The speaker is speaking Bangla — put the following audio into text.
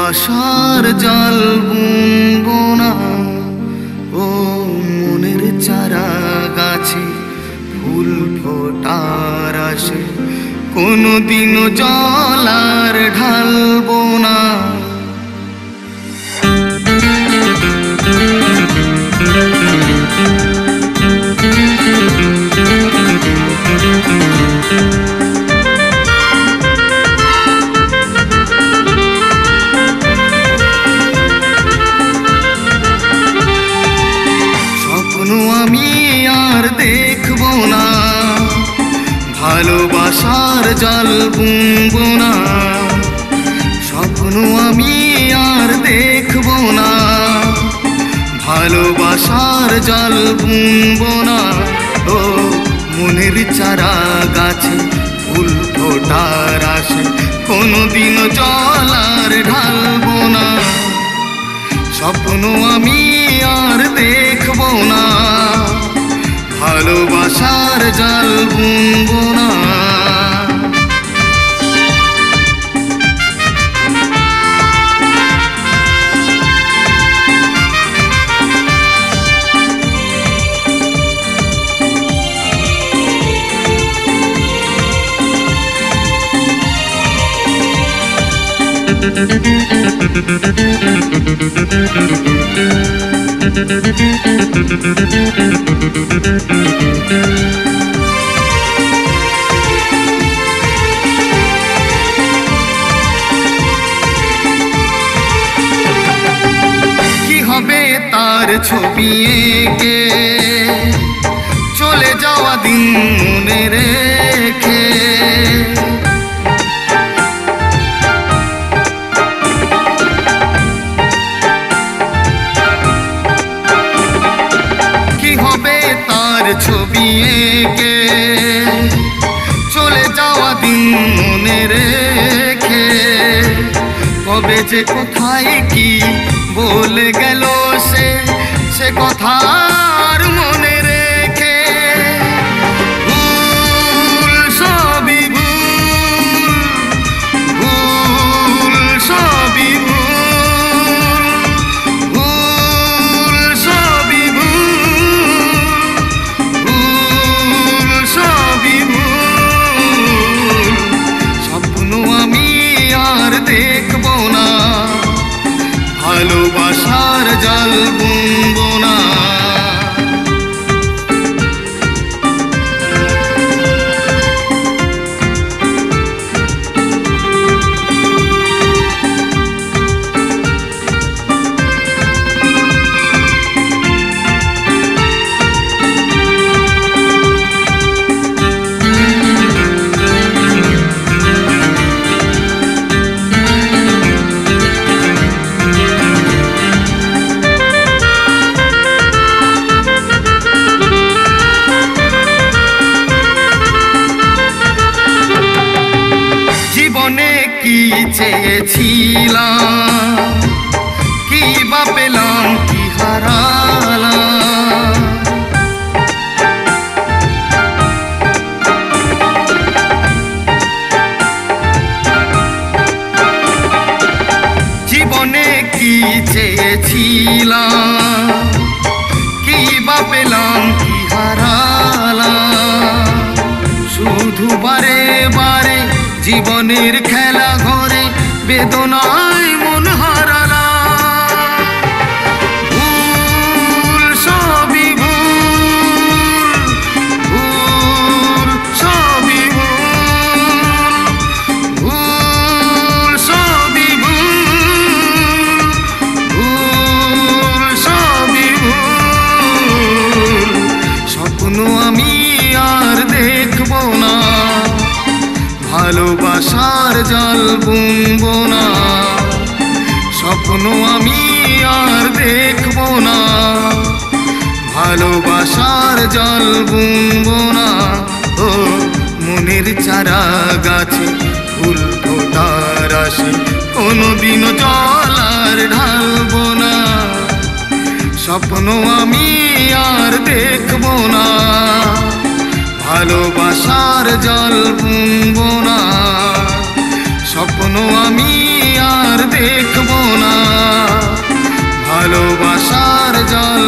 ভালোবাসার জল বুনবো না, ও মনের চারা গাছে ফুল ফোটার আসে কোনোদিনও জল আর ঢালবো না। আমি আর দেখবো না, ভালোবাসার জল বুনবো না। স্বপ্ন আমি আর দেখবো না, ভালোবাসার জল বুনবো না। ও মনের চারা গাছে ফুল ফোটার আসে কোনোদিনও জল আর ঢালবো না। স্বপ্ন আমি আর দেখবো না, ভালোবাসার জল বুনবো না। কি হবে তার ছবি এঁকে চলে যাওয়া দিন মনে রেখে, ছবি এঁকে চলে যাওয়া দিন মনে রেখে। কবে যে কোথায় কি বলে গেল সে কথা আর মনে রেখে। ভুল সবই ভুল, ভুল সবই ভুল, ভুল সবই ভুল, সবই ভুল। স্বপ্ন আমি আর দেখবো না, ভালোবাসার জল বুনবো না। জীবনে কি চেয়েছিলাম, কি বা পেলাম, কি হারালাম। জীবনে কি চেয়েছিলাম, কি বা পেলাম, কি হারালাম। শুধু বারে বারে জীবনের খেলা ঘরে বেদনায় মন হারালাম। ভুল সবই ভুল, ভুল সবই ভুল, ভুল সবই ভুল, ভুল সবই ভুল। স্বপ্ন আমি আর দেখবো না, ভালোবাসার জল বুনবো না। স্বপ্ন আমি আর দেখবো না, ভালোবাসার জল বুনবো না। ও মনের চারা গাছে ফুল ফোটার আসে কোনোদিনও জল আর ঢালবো না। স্বপ্ন আমি আর দেখবো না, ভালোবাসার জল বুনবো না। স্বপ্ন আমি আর দেখব না, ভালোবাসার জল